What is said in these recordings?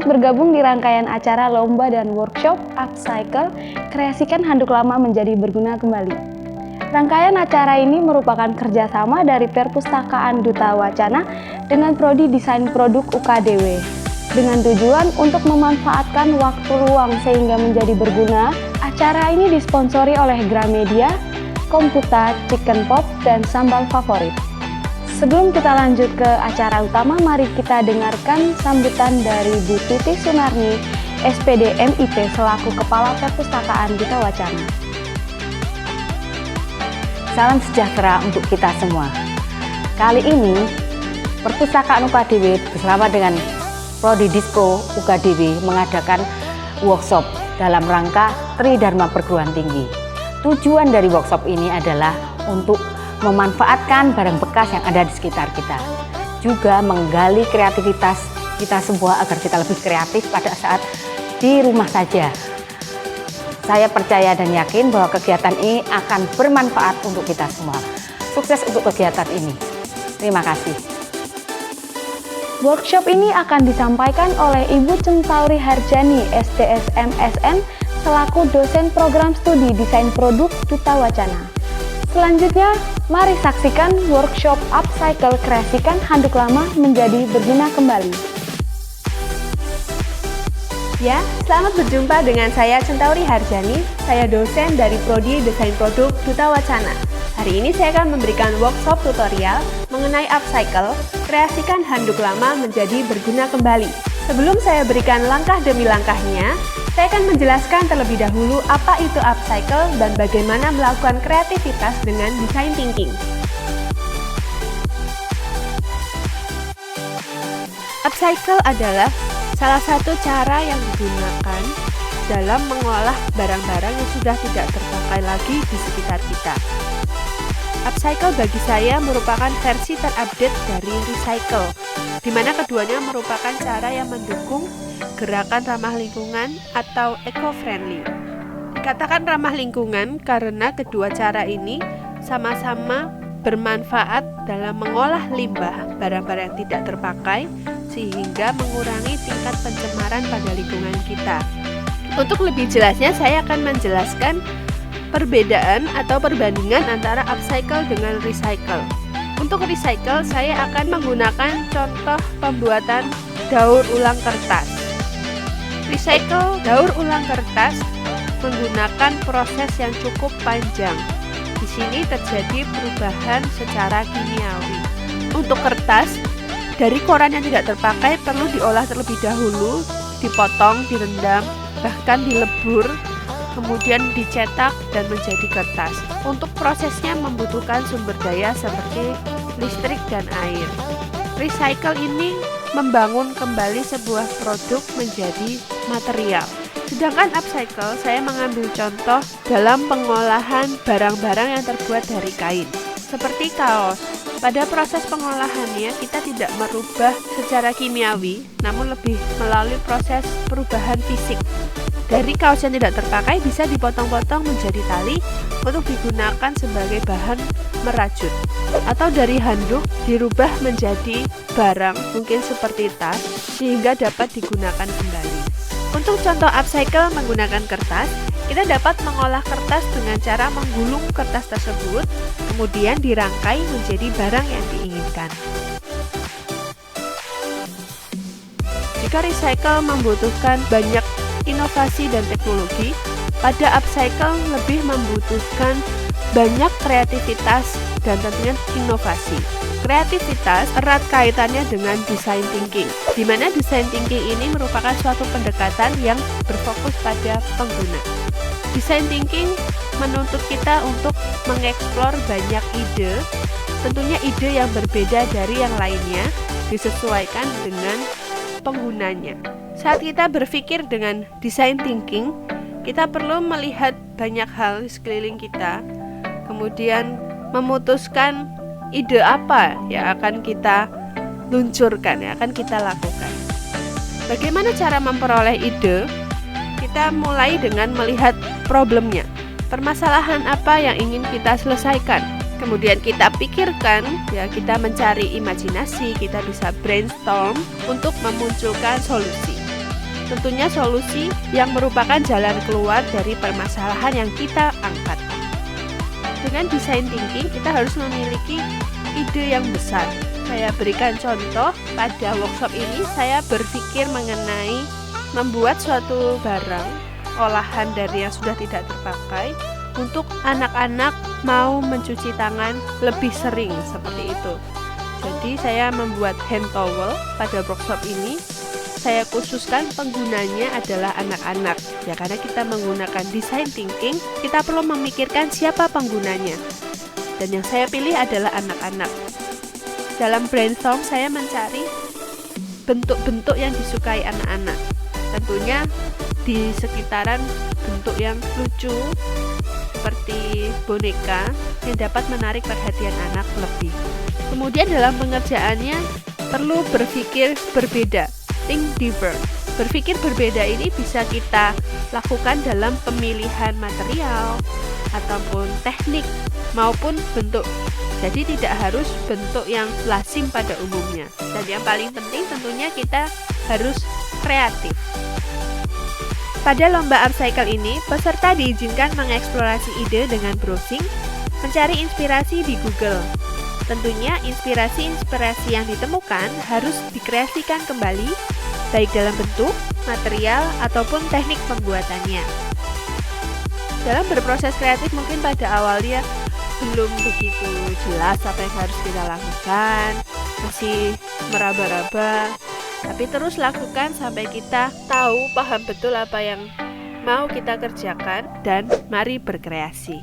Selamat bergabung di rangkaian acara lomba dan workshop Upcycle, kreasikan handuk lama menjadi berguna kembali. Rangkaian acara ini merupakan kerjasama dari Perpustakaan Duta Wacana dengan Prodi Desain Produk UKDW. Dengan tujuan untuk memanfaatkan waktu luang sehingga menjadi berguna, acara ini disponsori oleh Gramedia, Komputa, Chicken Pop, dan Sambal Favorit. Sebelum kita lanjut ke acara utama, mari kita dengarkan sambutan dari Bu Titi Sunarni, SPD MIP selaku Kepala Perpustakaan Duta Wacana. Salam sejahtera untuk kita semua. Kali ini, Perpustakaan UKDW bersama dengan Prodi Dispro UKDW mengadakan workshop dalam rangka Tridharma Perguruan Tinggi. Tujuan dari workshop ini adalah untuk memanfaatkan barang bekas yang ada di sekitar kita, juga menggali kreativitas kita semua agar kita lebih kreatif pada saat di rumah saja. Saya percaya dan yakin bahwa kegiatan ini akan bermanfaat untuk kita semua. Sukses untuk kegiatan ini. Terima kasih. Workshop ini akan disampaikan oleh Ibu Centauri Harjani, SDS MSN, selaku dosen program studi Desain Produk Duta Wacana. Selanjutnya, mari saksikan workshop Upcycle, kreasikan handuk lama menjadi berguna kembali. Ya, selamat berjumpa dengan saya Centauri Harjani. Saya dosen dari Prodi Desain Produk Duta Wacana. Hari ini saya akan memberikan workshop tutorial mengenai upcycle, kreasikan handuk lama menjadi berguna kembali. Sebelum saya berikan langkah demi langkahnya, saya akan menjelaskan terlebih dahulu apa itu upcycle dan bagaimana melakukan kreativitas dengan design thinking. Upcycle adalah salah satu cara yang digunakan dalam mengolah barang-barang yang sudah tidak terpakai lagi di sekitar kita. Upcycle bagi saya merupakan versi terupdate dari recycle, di mana keduanya merupakan cara yang mendukung gerakan ramah lingkungan atau eco-friendly. Dikatakan ramah lingkungan karena kedua cara ini sama-sama bermanfaat dalam mengolah limbah barang-barang yang tidak terpakai sehingga mengurangi tingkat pencemaran pada lingkungan kita. Untuk lebih jelasnya, saya akan menjelaskan perbedaan atau perbandingan antara upcycle dengan recycle. Untuk recycle, saya akan menggunakan contoh pembuatan daur ulang kertas. Recycle daur ulang kertas menggunakan proses yang cukup panjang. Di sini terjadi perubahan secara kimiawi. Untuk kertas, dari koran yang tidak terpakai perlu diolah terlebih dahulu, dipotong, direndam, bahkan dilebur, kemudian dicetak dan menjadi kertas. Untuk prosesnya membutuhkan sumber daya seperti listrik dan air. Recycle ini membangun kembali sebuah produk menjadi material. Sedangkan upcycle, saya mengambil contoh dalam pengolahan barang-barang yang terbuat dari kain, seperti kaos. Pada proses pengolahannya, kita tidak merubah secara kimiawi, namun lebih melalui proses perubahan fisik. Dari kaos yang tidak terpakai bisa dipotong-potong menjadi tali untuk digunakan sebagai bahan merajut. Atau dari handuk dirubah menjadi barang, mungkin seperti tas, sehingga dapat digunakan kembali. Untuk contoh upcycle menggunakan kertas, kita dapat mengolah kertas dengan cara menggulung kertas tersebut, kemudian dirangkai menjadi barang yang diinginkan. Jika recycle membutuhkan banyak inovasi dan teknologi, pada upcycle lebih membutuhkan banyak kreativitas dan tentunya inovasi. Kreativitas erat kaitannya dengan design thinking, di mana design thinking ini merupakan suatu pendekatan yang berfokus pada pengguna. Design thinking menuntut kita untuk mengeksplor banyak ide, tentunya ide yang berbeda dari yang lainnya, disesuaikan dengan penggunanya. Saat kita berpikir dengan design thinking, kita perlu melihat banyak hal di sekeliling kita, kemudian memutuskan ide apa yang akan kita luncurkan, yang akan kita lakukan. Bagaimana cara memperoleh ide? Kita mulai dengan melihat problemnya. Permasalahan apa yang ingin kita selesaikan? Kemudian kita pikirkan, ya kita mencari imajinasi, kita bisa brainstorm untuk memunculkan solusi. tentunya solusi yang merupakan jalan keluar dari permasalahan yang kita angkat. Dengan design thinking, kita harus memiliki ide yang besar. Saya berikan contoh, pada workshop ini saya berpikir mengenai membuat suatu barang olahan dari yang sudah tidak terpakai untuk anak-anak mau mencuci tangan lebih sering, seperti itu. Jadi saya membuat hand towel pada workshop ini. Saya khususkan penggunanya adalah anak-anak. Ya, karena kita menggunakan design thinking, kita perlu memikirkan siapa penggunanya. Dan yang saya pilih adalah anak-anak. Dalam brainstorm saya mencari bentuk-bentuk yang disukai anak-anak. Tentunya di sekitaran bentuk yang lucu seperti boneka yang dapat menarik perhatian anak lebih. Kemudian dalam pengerjaannya perlu berpikir berbeda, think different. Berpikir berbeda ini bisa kita lakukan dalam pemilihan material ataupun teknik maupun bentuk. Jadi tidak harus bentuk yang lazim pada umumnya. Dan yang paling penting tentunya kita harus kreatif. Pada lomba upcycle ini, peserta diizinkan mengeksplorasi ide dengan browsing, mencari inspirasi di Google. Tentunya inspirasi-inspirasi yang ditemukan harus dikreasikan kembali, baik dalam bentuk, material, ataupun teknik pembuatannya. Dalam berproses kreatif mungkin pada awalnya belum begitu jelas apa yang harus kita lakukan, masih meraba-raba, tapi terus lakukan sampai kita tahu, paham betul apa yang mau kita kerjakan, dan mari berkreasi.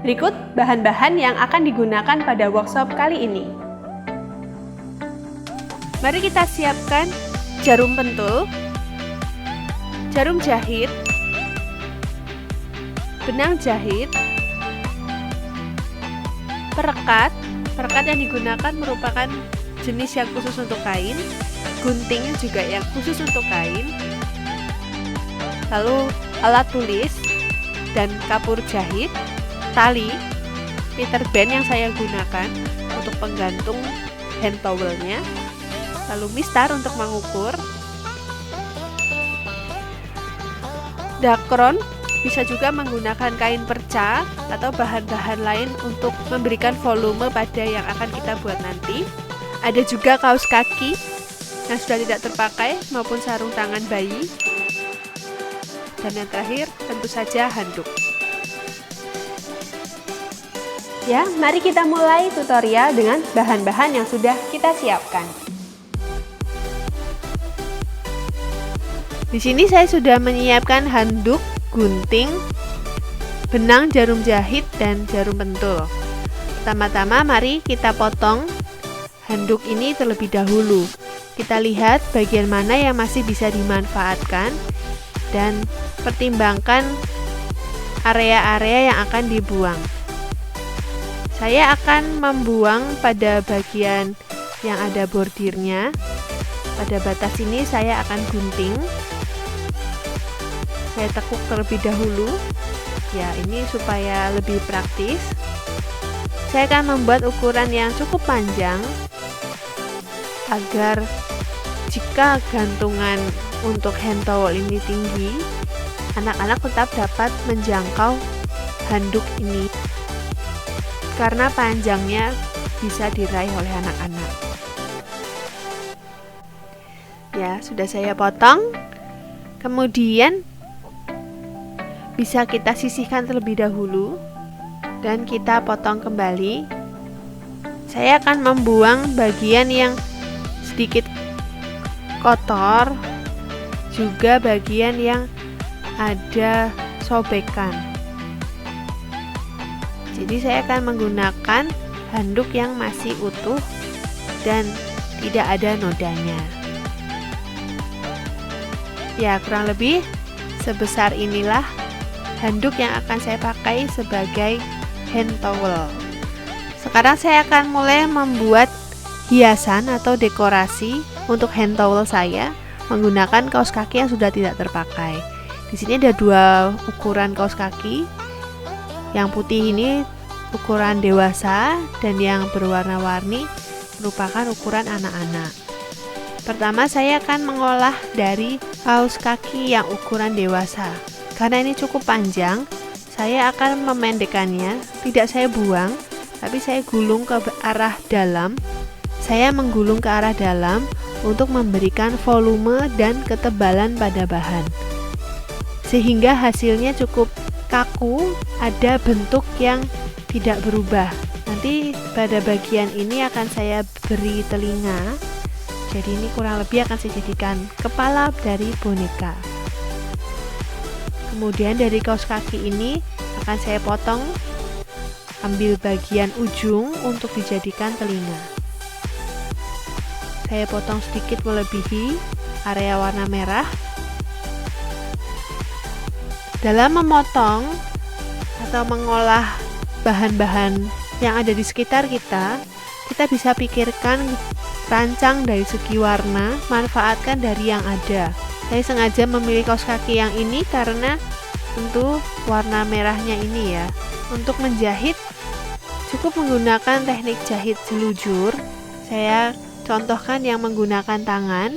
Berikut bahan-bahan yang akan digunakan pada workshop kali ini. Mari kita siapkan jarum pentul, jarum jahit, benang jahit, perekat yang digunakan merupakan jenis yang khusus untuk kain, gunting juga yang khusus untuk kain, lalu alat tulis dan kapur jahit, tali, Peter band yang saya gunakan untuk penggantung hand towelnya, lalu mistar untuk mengukur, dakron. Bisa juga menggunakan kain perca atau bahan-bahan lain untuk memberikan volume pada yang akan kita buat nanti. Ada juga kaos kaki yang sudah tidak terpakai maupun sarung tangan bayi. Dan yang terakhir tentu saja handuk. Ya, mari kita mulai tutorial dengan bahan-bahan yang sudah kita siapkan. Di sini saya sudah menyiapkan handuk, gunting, benang jarum jahit, dan jarum pentul. Pertama-tama mari kita potong handuk ini terlebih dahulu. Kita lihat bagian mana yang masih bisa dimanfaatkan dan pertimbangkan area-area yang akan dibuang. Saya akan membuang pada bagian yang ada bordirnya. Pada batas ini saya akan gunting. Saya tekuk terlebih dahulu. Ya, ini supaya lebih praktis. Saya akan membuat ukuran yang cukup panjang agar jika gantungan untuk hand towel ini tinggi, anak-anak tetap dapat menjangkau handuk ini karena panjangnya bisa diraih oleh anak-anak. Ya, sudah saya potong. Kemudian bisa kita sisihkan terlebih dahulu dan kita potong kembali. Saya akan membuang bagian yang sedikit kotor, juga bagian yang ada sobekan. Jadi saya akan menggunakan handuk yang masih utuh dan tidak ada nodanya. Ya, kurang lebih sebesar inilah handuk yang akan saya pakai sebagai hand towel. Sekarang saya akan mulai membuat hiasan atau dekorasi untuk hand towel saya menggunakan kaos kaki yang sudah tidak terpakai. Di sini ada dua ukuran kaos kaki. Yang putih ini ukuran dewasa dan yang berwarna-warni merupakan ukuran anak-anak. Pertama, saya akan mengolah dari kaos kaki yang ukuran dewasa. Karena ini cukup panjang, saya akan memendekkannya. Tidak saya buang, tapi saya gulung ke arah dalam. Saya menggulung ke arah dalam untuk memberikan volume dan ketebalan pada bahan. Sehingga hasilnya cukup kaku, ada bentuk yang tidak berubah. Nanti pada bagian ini akan saya beri telinga. Jadi ini kurang lebih akan saya jadikan kepala dari boneka. Kemudian dari kaos kaki ini akan saya potong, ambil bagian ujung untuk dijadikan telinga. Saya potong sedikit melebihi area warna merah. Dalam memotong atau mengolah bahan-bahan yang ada di sekitar kita bisa pikirkan rancang dari segi warna, manfaatkan dari yang ada. Saya sengaja memilih kaos kaki yang ini karena tentu warna merahnya ini ya. Untuk menjahit cukup menggunakan teknik jahit selujur. Saya contohkan yang menggunakan tangan.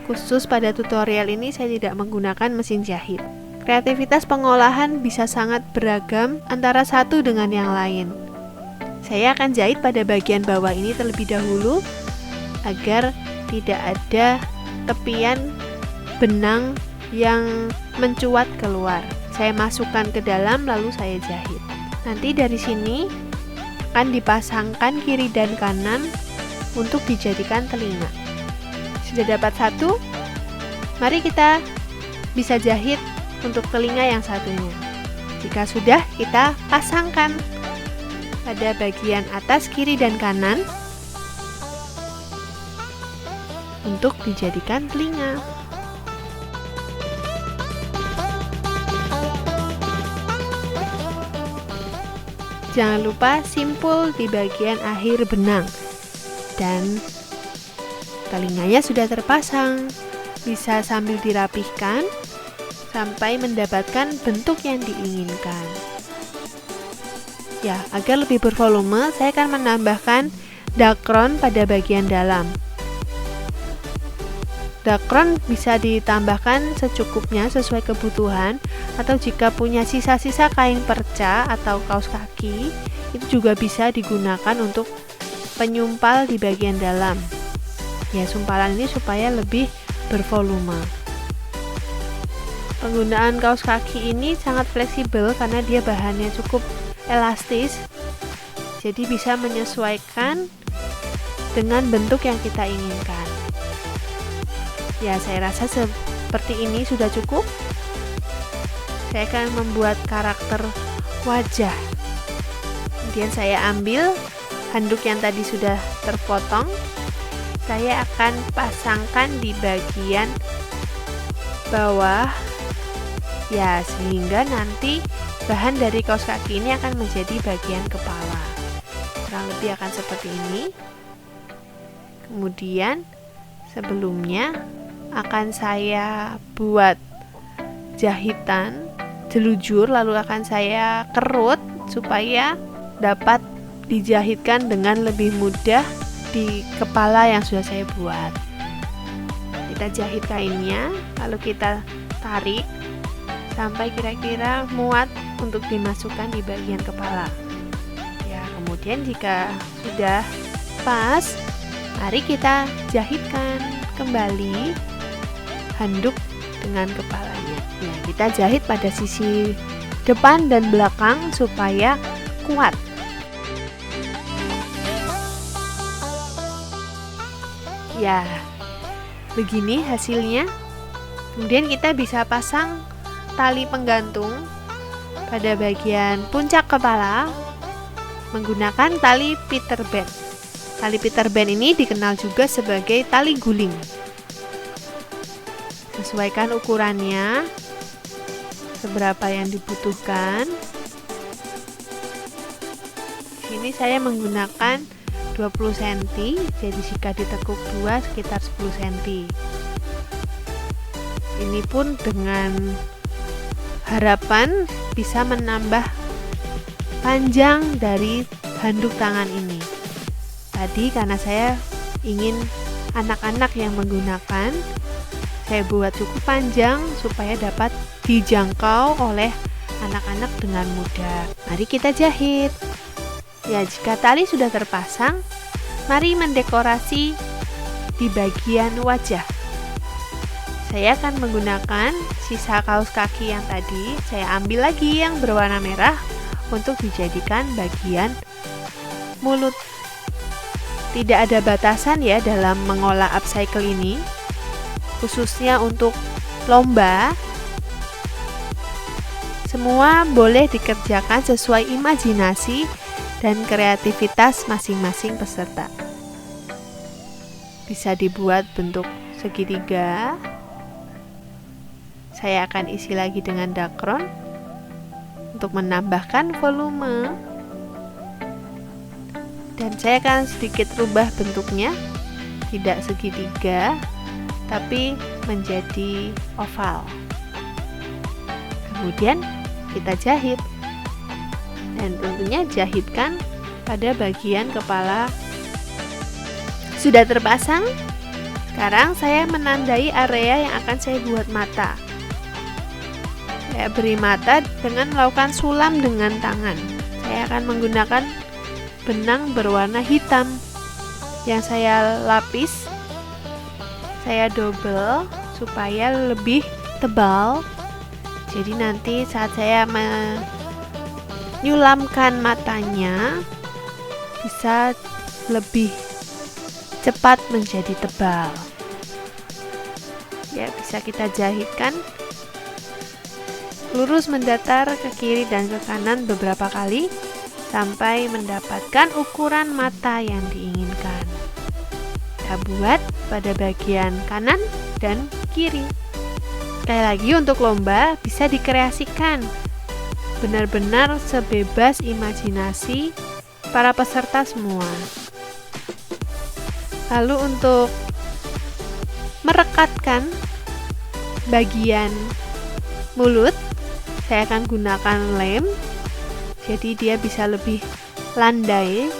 Khusus pada tutorial ini saya tidak menggunakan mesin jahit. Kreativitas pengolahan bisa sangat beragam antara satu dengan yang lain. Saya akan jahit pada bagian bawah ini terlebih dahulu agar tidak ada tepian benang yang mencuat keluar. Saya masukkan ke dalam lalu saya jahit. Nanti dari sini akan dipasangkan kiri dan kanan untuk dijadikan telinga. Sudah dapat satu, mari kita bisa jahit untuk telinga yang satunya. Jika sudah, kita pasangkan pada bagian atas kiri dan kanan untuk dijadikan telinga. Jangan lupa simpul di bagian akhir benang. Dan telinganya sudah terpasang. Bisa sambil dirapihkan sampai mendapatkan bentuk yang diinginkan. Ya, agar lebih bervolume, saya akan menambahkan dakron pada bagian dalam. Dakron bisa ditambahkan secukupnya sesuai kebutuhan, atau jika punya sisa-sisa kain perca atau kaos kaki, itu juga bisa digunakan untuk penyumpal di bagian dalam. Ya, sumpalan ini supaya lebih bervolume. Penggunaan kaos kaki ini sangat fleksibel karena dia bahannya cukup elastis, jadi bisa menyesuaikan dengan bentuk yang kita inginkan. Ya, saya rasa seperti ini sudah cukup. Saya akan membuat karakter wajah. Kemudian saya ambil handuk yang tadi sudah terpotong, saya akan pasangkan di bagian bawah, ya, sehingga nanti bahan dari kaos kaki ini akan menjadi bagian kepala. Kurang lebih akan seperti ini. Kemudian sebelumnya akan saya buat jahitan selujur, lalu akan saya kerut supaya dapat dijahitkan dengan lebih mudah di kepala yang sudah saya buat. Kita jahit kainnya, lalu kita tarik sampai kira-kira muat untuk dimasukkan di bagian kepala. Ya, kemudian jika sudah pas, mari kita jahitkan kembali handuk dengan kepalanya. Ya, kita jahit pada sisi depan dan belakang supaya kuat. Ya, begini hasilnya. Kemudian kita bisa pasang tali penggantung pada bagian puncak kepala menggunakan tali Peter Band. Tali Peter Band ini dikenal juga sebagai tali guling. Sesuaikan ukurannya seberapa yang dibutuhkan. Sini saya menggunakan 20 cm, jadi jika ditekuk 2 sekitar 10 cm. Ini pun dengan harapan bisa menambah panjang dari handuk tangan ini. Tadi karena saya ingin anak-anak yang menggunakan. Saya buat cukup panjang supaya dapat dijangkau oleh anak-anak dengan mudah. Mari kita jahit. Ya, jika tali sudah terpasang, mari mendekorasi di bagian wajah. Saya akan menggunakan sisa kaos kaki yang tadi, saya ambil lagi yang berwarna merah untuk dijadikan bagian mulut. Tidak ada batasan ya dalam mengolah upcycle ini, khususnya untuk lomba. Semua boleh dikerjakan sesuai imajinasi dan kreativitas masing-masing peserta. Bisa dibuat bentuk segitiga. Saya akan isi lagi dengan dakron untuk menambahkan volume. Dan saya akan sedikit rubah bentuknya, tidak segitiga, tapi menjadi oval. Kemudian kita jahit. Dan tentunya jahitkan pada bagian kepala. Sudah terpasang. Sekarang saya menandai area yang akan saya buat mata. Saya beri mata dengan melakukan sulam dengan tangan. Saya akan menggunakan benang berwarna hitam yang saya lapis. Saya double supaya lebih tebal. Jadi nanti saat saya menyulamkan matanya bisa lebih cepat menjadi tebal. Ya, bisa kita jahitkan lurus mendatar ke kiri dan ke kanan beberapa kali sampai mendapatkan ukuran mata yang diinginkan. Kita buat pada bagian kanan dan kiri. Sekali lagi, untuk lomba bisa dikreasikan benar-benar sebebas imajinasi para peserta semua. Lalu untuk merekatkan bagian mulut, saya akan gunakan lem, jadi dia bisa lebih landai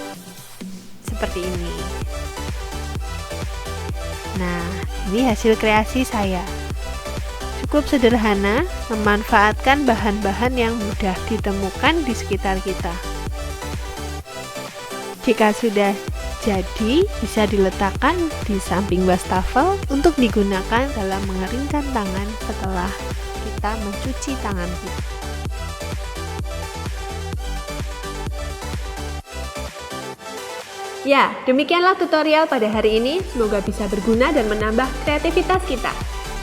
seperti ini. Nah, ini hasil kreasi saya. Cukup sederhana, memanfaatkan bahan-bahan yang mudah ditemukan di sekitar kita. Jika sudah jadi, bisa diletakkan di samping wastafel untuk digunakan dalam mengeringkan tangan setelah kita mencuci tangan kita. Ya, demikianlah tutorial pada hari ini. Semoga bisa berguna dan menambah kreativitas kita.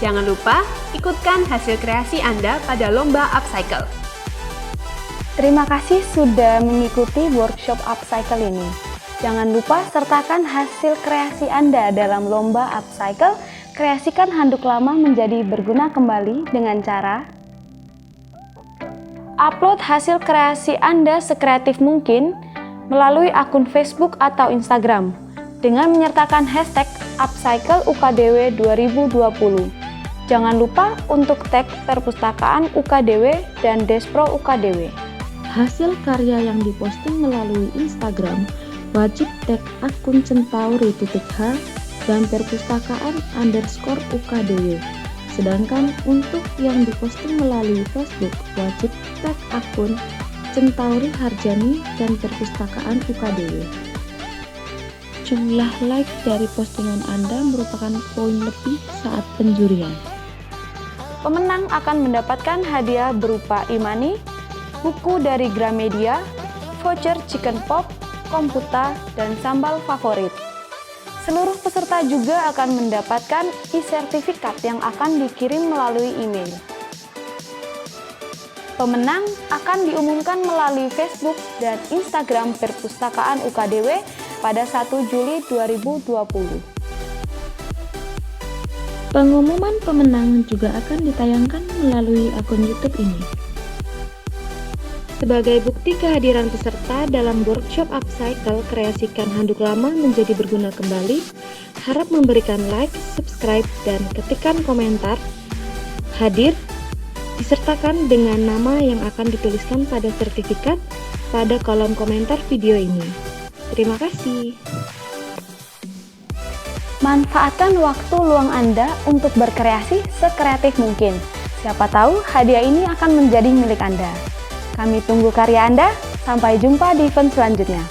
Jangan lupa ikutkan hasil kreasi Anda pada lomba upcycle. Terima kasih sudah mengikuti workshop upcycle ini. Jangan lupa sertakan hasil kreasi Anda dalam lomba upcycle. Kreasikan handuk lama menjadi berguna kembali dengan cara upload hasil kreasi Anda sekreatif mungkin melalui akun Facebook atau Instagram dengan menyertakan hashtag upcycle UKDW 2020. Jangan lupa untuk tag Perpustakaan UKDW dan Despro UKDW. Hasil karya yang diposting melalui Instagram wajib tag akun centauri.h dan perpustakaan_UKDW. Sedangkan untuk yang diposting melalui Facebook wajib tag akun Centauri Harjani dan perpustakaan UKDW. Jumlah like dari postingan Anda merupakan poin lebih saat penjurian. Pemenang akan mendapatkan hadiah berupa e-money, buku dari Gramedia, voucher chicken pop, komputer, dan sambal favorit. Seluruh peserta juga akan mendapatkan e-sertifikat yang akan dikirim melalui email. Pemenang akan diumumkan melalui Facebook dan Instagram Perpustakaan UKDW pada 1 Juli 2020. Pengumuman pemenang juga akan ditayangkan melalui akun YouTube ini. Sebagai bukti kehadiran peserta dalam workshop upcycle kreasikan handuk lama menjadi berguna kembali, harap memberikan like, subscribe, dan ketikkan komentar hadir disertakan dengan nama yang akan dituliskan pada sertifikat pada kolom komentar video ini. Terima kasih. Manfaatkan waktu luang Anda untuk berkreasi sekreatif mungkin. Siapa tahu hadiah ini akan menjadi milik Anda. Kami tunggu karya Anda. Sampai jumpa di event selanjutnya.